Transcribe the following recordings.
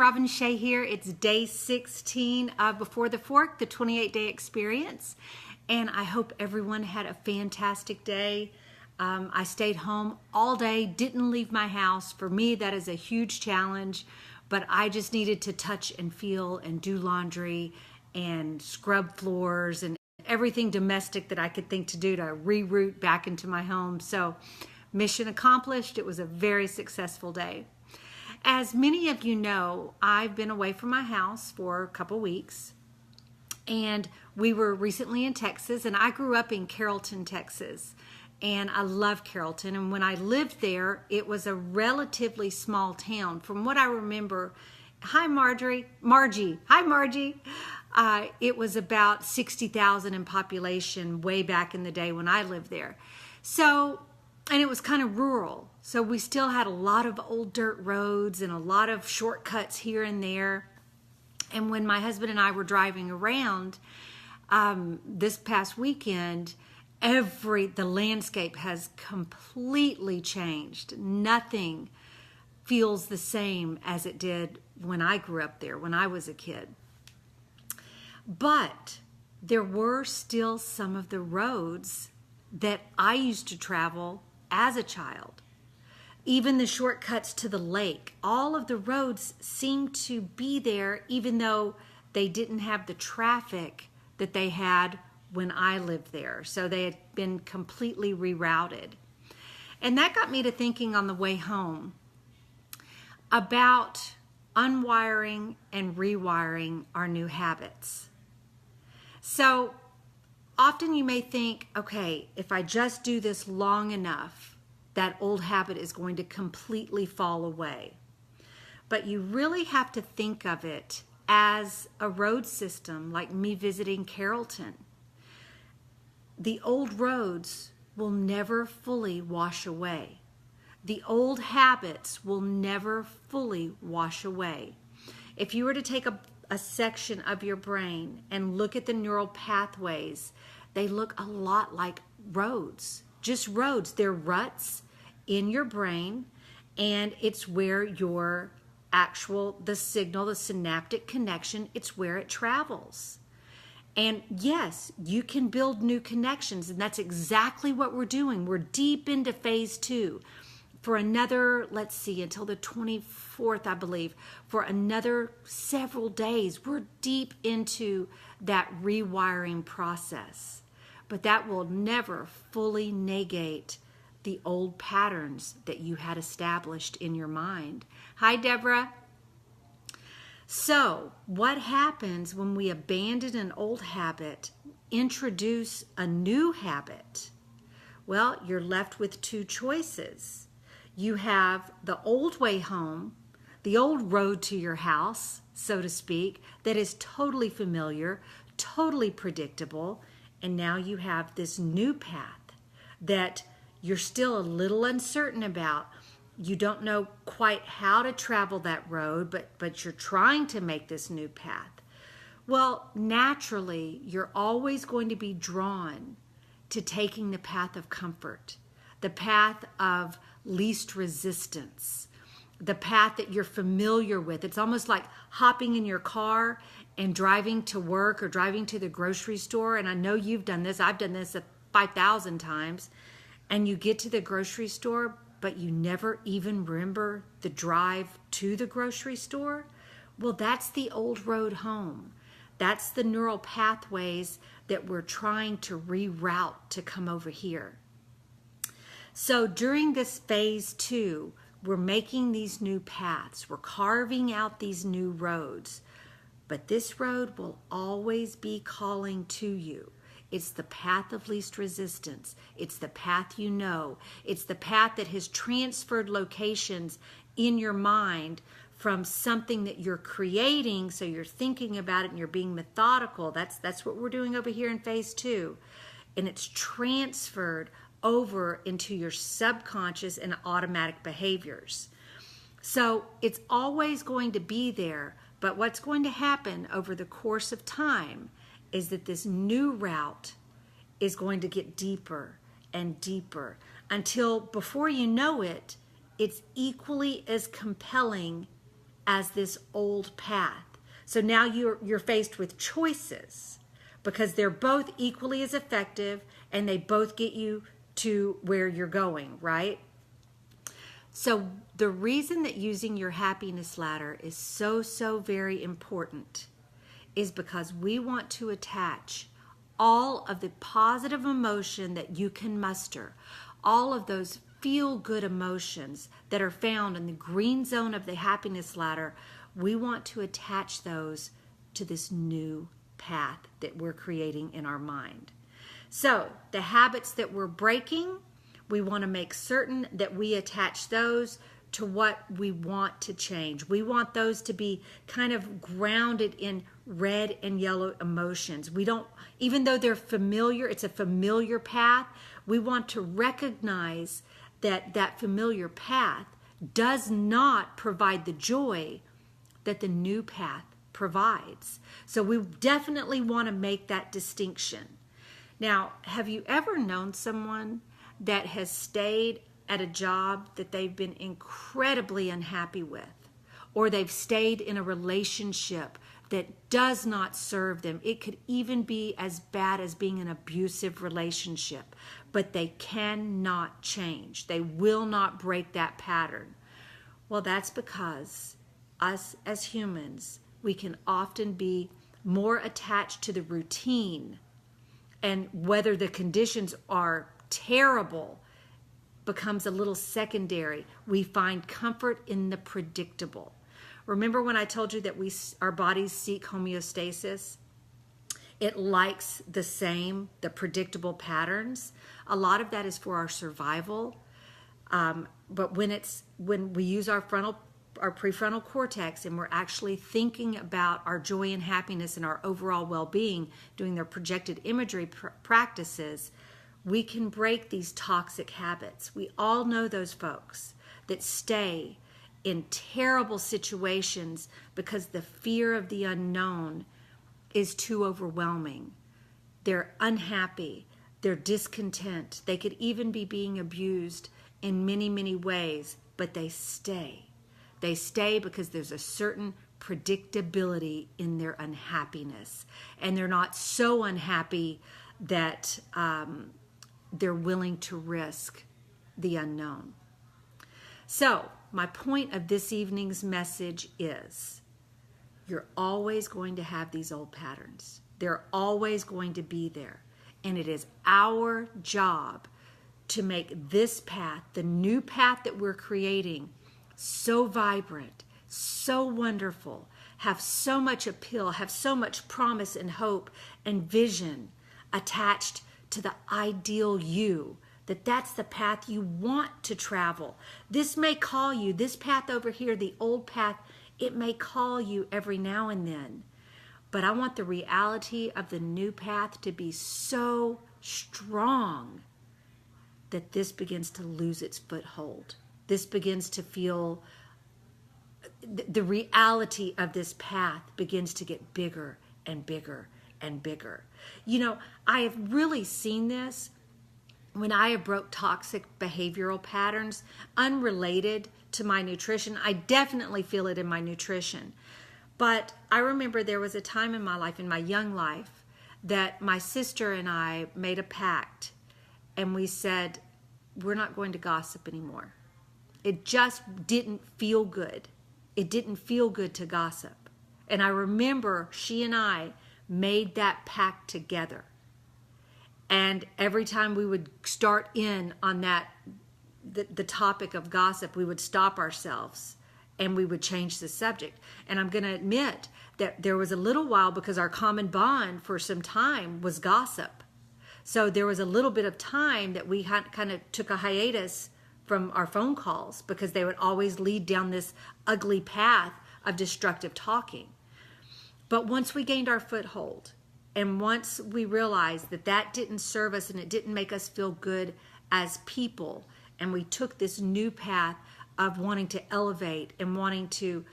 Robin Shea here. It's day 16 of Before the Fork, the 28-day experience. And I hope everyone had a fantastic day. I stayed home all day, didn't leave my house. For me, that is a huge challenge, but I just needed to touch and feel and do laundry and scrub floors and everything domestic that I could think to do to reroute back into my home. So mission accomplished. It was a very successful day. As many of you know, I've been away from my house for a couple weeks, and we were recently in Texas, and I grew up in Carrollton, Texas, and I love Carrollton. And when I lived there, it was a relatively small town. From what I remember, hi Margie, hi Margie. It was about 60,000 in population way back in the day when I lived there. And it was kind of rural. So we still had a lot of old dirt roads and a lot of shortcuts here and there. And when my husband and I were driving around this past weekend, the landscape has completely changed. Nothing feels the same as it did when I grew up there, when I was a kid. But there were still some of the roads that I used to travel as a child. Even the shortcuts to the lake, all of the roads seemed to be there, even though they didn't have the traffic that they had when I lived there. So they had been completely rerouted. And that got me to thinking on the way home about unwiring and rewiring our new habits. So often you may think, okay, if I just do this long enough, that old habit is going to completely fall away. But you really have to think of it as a road system, like me visiting Carrollton. The old roads will never fully wash away. The old habits will never fully wash away. If you were to take a section of your brain and look at the neural pathways, they look a lot like roads, just roads. They're ruts in your brain, and it's where the signal, the synaptic connection, it's where it travels. And yes, you can build new connections, and that's exactly what we're doing. We're deep into phase 2 for another, let's see, until the 24th, I believe, for another several days. We're deep into that rewiring process. But that will never fully negate the old patterns that you had established in your mind. Hi, Deborah. So, what happens when we abandon an old habit, introduce a new habit? Well, you're left with two choices. You have the old way home, the old road to your house, so to speak, that is totally familiar, totally predictable, and now you have this new path that you're still a little uncertain about. You don't know quite how to travel that road, but you're trying to make this new path. Well, naturally, you're always going to be drawn to taking the path of comfort, the path of least resistance, the path that you're familiar with. It's almost like hopping in your car and driving to work or driving to the grocery store. And I know you've done this. I've done this 5,000 times. And you get to the grocery store, but you never even remember the drive to the grocery store. Well, that's the old road home. That's the neural pathways that we're trying to reroute to come over here. So during this phase 2, we're making these new paths. We're carving out these new roads. But this road will always be calling to you. It's the path of least resistance. It's the path you know. It's the path that has transferred locations in your mind from something that you're creating, so you're thinking about it and you're being methodical. That's what we're doing over here in phase 2. And it's transferred over into your subconscious and automatic behaviors. So it's always going to be there, but what's going to happen over the course of time is that this new route is going to get deeper and deeper until before you know it, it's equally as compelling as this old path. So now you're faced with choices, because they're both equally as effective and they both get you to where you're going, right? So the reason that using your happiness ladder is so very important is because we want to attach all of the positive emotion that you can muster, all of those feel-good emotions that are found in the green zone of the happiness ladder. We want to attach those to this new path that we're creating in our mind. So the habits that we're breaking, we want to make certain that we attach those to what we want to change. We want those to be kind of grounded in red and yellow emotions. We don't, even though they're familiar, it's a familiar path, we want to recognize that that familiar path does not provide the joy that the new path provides. So we definitely want to make that distinction. Now, have you ever known someone that has stayed at a job that they've been incredibly unhappy with, or they've stayed in a relationship that does not serve them? It could even be as bad as being an abusive relationship, but they cannot change. They will not break that pattern. Well, that's because us as humans, we can often be more attached to the routine, and whether the conditions are terrible becomes a little secondary. We find comfort in the predictable. Remember when I told you that our bodies seek homeostasis? It likes the predictable patterns. A lot of that is for our survival. But when we use our prefrontal cortex and we're actually thinking about our joy and happiness and our overall well-being, doing their projected imagery practices, we can break these toxic habits. We all know those folks that stay in terrible situations because the fear of the unknown is too overwhelming. They're unhappy. They're discontent. They could even be being abused in many ways, but they stay. They stay because there's a certain predictability in their unhappiness. And they're not so unhappy that they're willing to risk the unknown. So, my point of this evening's message is, you're always going to have these old patterns. They're always going to be there. And it is our job to make this path, the new path that we're creating, so vibrant, so wonderful, have so much appeal, have so much promise and hope and vision attached to the ideal you, that's the path you want to travel. This may call you, this path over here, the old path, it may call you every now and then. But I want the reality of the new path to be so strong that this begins to lose its foothold. This begins to feel, the reality of this path begins to get bigger and bigger and bigger. You know, I have really seen this when I have broke toxic behavioral patterns unrelated to my nutrition. I definitely feel it in my nutrition. But I remember there was a time in my life, in my young life, that my sister and I made a pact, and we said, we're not going to gossip anymore. It just didn't feel good. It didn't feel good to gossip. And I remember she and I made that pact together. And every time we would start in on the topic of gossip, we would stop ourselves and we would change the subject. And I'm going to admit that there was a little while, because our common bond for some time was gossip. So there was a little bit of time that we kind of took a hiatus from our phone calls, because they would always lead down this ugly path of destructive talking. But once we gained our foothold, and once we realized that didn't serve us and it didn't make us feel good as people, and we took this new path of wanting to elevate and wanting to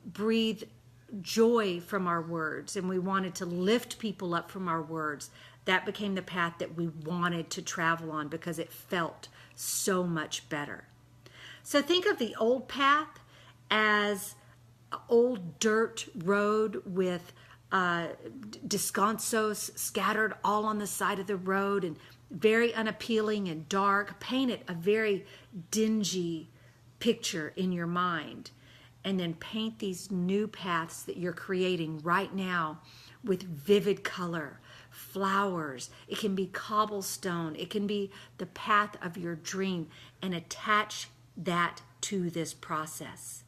breathe joy from our words, and we wanted to lift people up from our words, that became the path that we wanted to travel on because it felt so much better. So think of the old path as old dirt road with descansos scattered all on the side of the road and very unappealing and dark. Paint it a very dingy picture in your mind. And then paint these new paths that you're creating right now with vivid color, flowers. It can be cobblestone. It can be the path of your dream, and attach that to this process.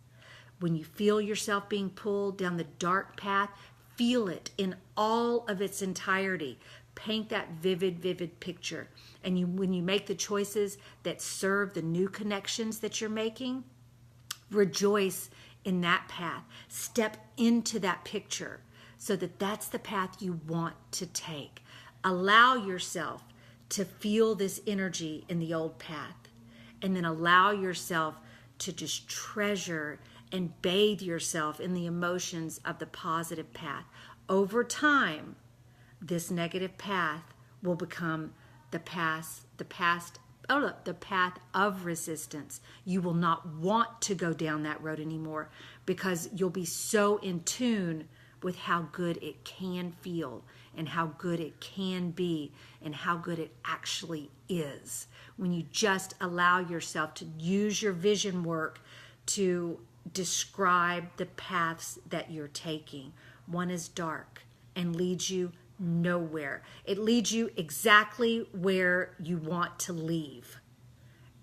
When you feel yourself being pulled down the dark path, feel it in all of its entirety. Paint that vivid picture. And when you make the choices that serve the new connections that you're making, rejoice in that path. Step into that picture so that that's the path you want to take. Allow yourself to feel this energy in the old path, and then allow yourself to just treasure and bathe yourself in the emotions of the positive path. Over time, this negative path will become the path of resistance. You will not want to go down that road anymore because you'll be so in tune with how good it can feel and how good it can be and how good it actually is. When you just allow yourself to use your vision work to describe the paths that you're taking. One is dark and leads you nowhere. It leads you exactly where you want to leave.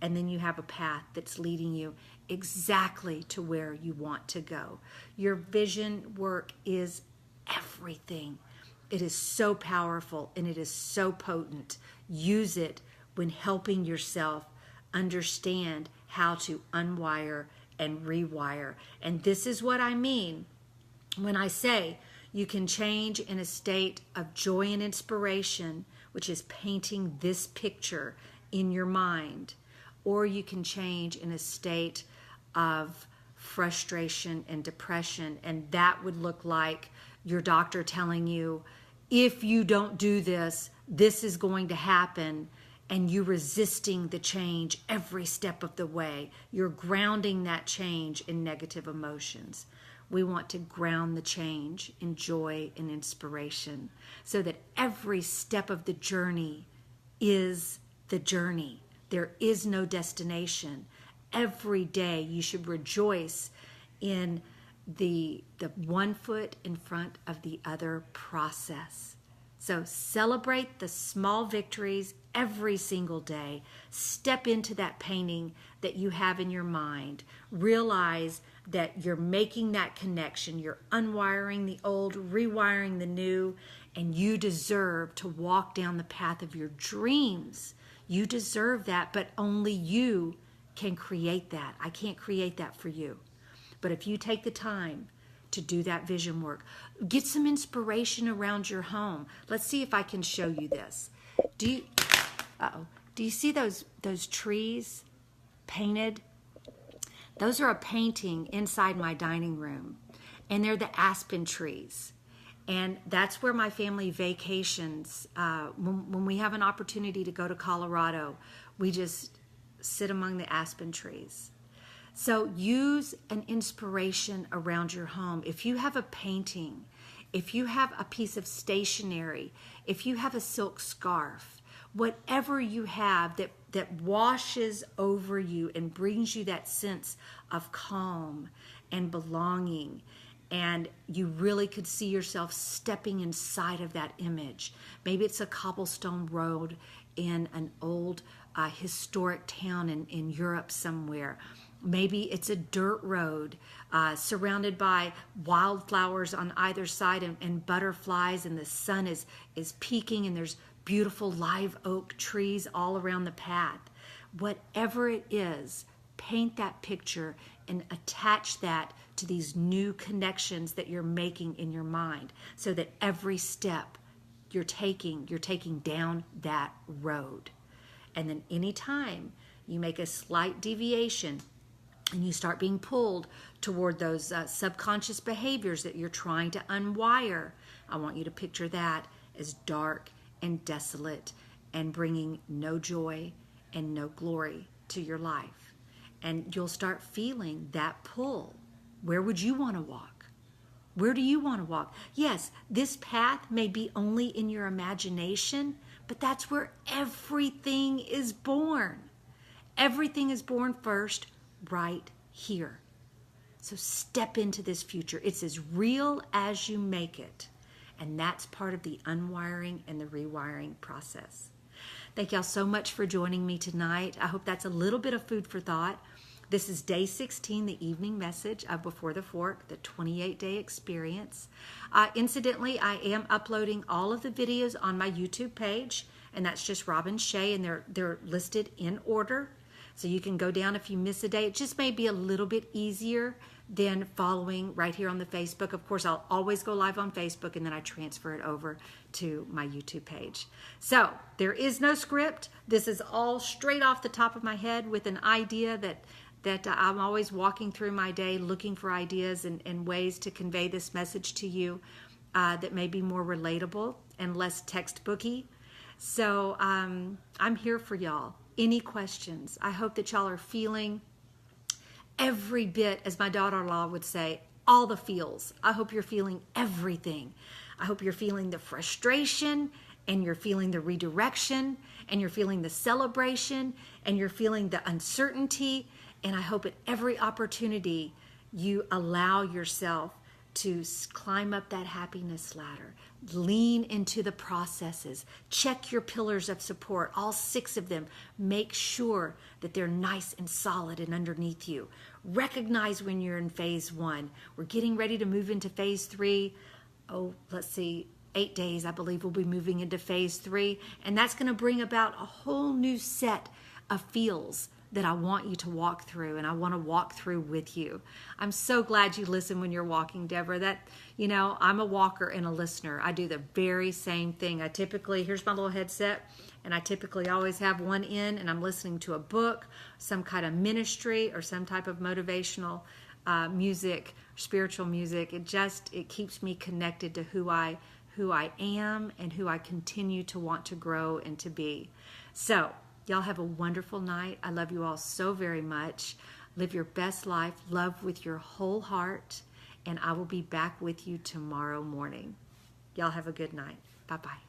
And then you have a path that's leading you exactly to where you want to go. Your vision work is everything. It is so powerful and it is so potent. Use it when helping yourself understand how to unwire and rewire. And this is what I mean when I say you can change in a state of joy and inspiration, which is painting this picture in your mind, or you can change in a state of frustration and depression. And that would look like your doctor telling you, if you don't do this, this is going to happen, and you resisting the change every step of the way. You're grounding that change in negative emotions. We want to ground the change in joy and inspiration so that every step of the journey is the journey. There is no destination. Every day you should rejoice in the one foot in front of the other process. So celebrate the small victories every single day. Step into that painting that you have in your mind. Realize that you're making that connection. You're unwiring the old, rewiring the new, and you deserve to walk down the path of your dreams. You deserve that, but only you can create that. I can't create that for you. But if you take the time to do that vision work, get some inspiration around your home. Let's see if I can show you this. Do you see those trees painted? Those are a painting inside my dining room, and they're the aspen trees. And that's where my family vacations. When we have an opportunity to go to Colorado, we just sit among the aspen trees. So use an inspiration around your home. If you have a painting, if you have a piece of stationery, if you have a silk scarf, whatever you have that washes over you and brings you that sense of calm and belonging, and you really could see yourself stepping inside of that image. Maybe it's a cobblestone road in an old historic town in Europe somewhere. Maybe it's a dirt road surrounded by wildflowers on either side and butterflies, and the sun is peaking, and there's beautiful live oak trees all around the path. Whatever it is, paint that picture and attach that to these new connections that you're making in your mind, so that every step you're taking down that road. And then anytime you make a slight deviation and you start being pulled toward those subconscious behaviors that you're trying to unwire, I want you to picture that as dark and desolate and bringing no joy and no glory to your life. And you'll start feeling that pull Where would you want to walk? Where do you want to walk? Yes, this path may be only in your imagination, but that's where everything is born. Everything is born first right here. So step into this future. It's as real as you make it. And that's part of the unwiring and the rewiring process. Thank y'all so much for joining me tonight. I hope that's a little bit of food for thought. This is day 16, the evening message of Before the Fork, the 28-day experience. Incidentally, I am uploading all of the videos on my YouTube page, and that's just Robin Shea, and they're listed in order. So you can go down if you miss a day. It just may be a little bit easier than following right here on the Facebook. Of course, I'll always go live on Facebook, and then I transfer it over to my YouTube page. So there is no script. This is all straight off the top of my head with an idea that I'm always walking through my day looking for ideas and ways to convey this message to you that may be more relatable and less textbooky. So I'm here for y'all. Any questions? I hope that y'all are feeling every bit, as my daughter-in-law would say, all the feels. I hope you're feeling everything. I hope you're feeling the frustration, and you're feeling the redirection, and you're feeling the celebration, and you're feeling the uncertainty. And I hope at every opportunity you allow yourself to climb up that happiness ladder. Lean into the processes. Check your pillars of support, all 6 of them. Make sure that they're nice and solid and underneath you. Recognize when you're in phase 1. We're getting ready to move into phase 3. Oh, let's see, 8 days, I believe we'll be moving into phase 3. And that's going to bring about a whole new set of feels that I want you to walk through, and I want to walk through with you. I'm so glad you listen when you're walking, Deborah. That, I'm a walker and a listener. I do the very same thing. Here's my little headset, and I typically always have one in, and I'm listening to a book, some kind of ministry, or some type of motivational music, spiritual music. It keeps me connected to who I am and who I continue to want to grow and to be. So, y'all have a wonderful night. I love you all so very much. Live your best life. Love with your whole heart. And I will be back with you tomorrow morning. Y'all have a good night. Bye-bye.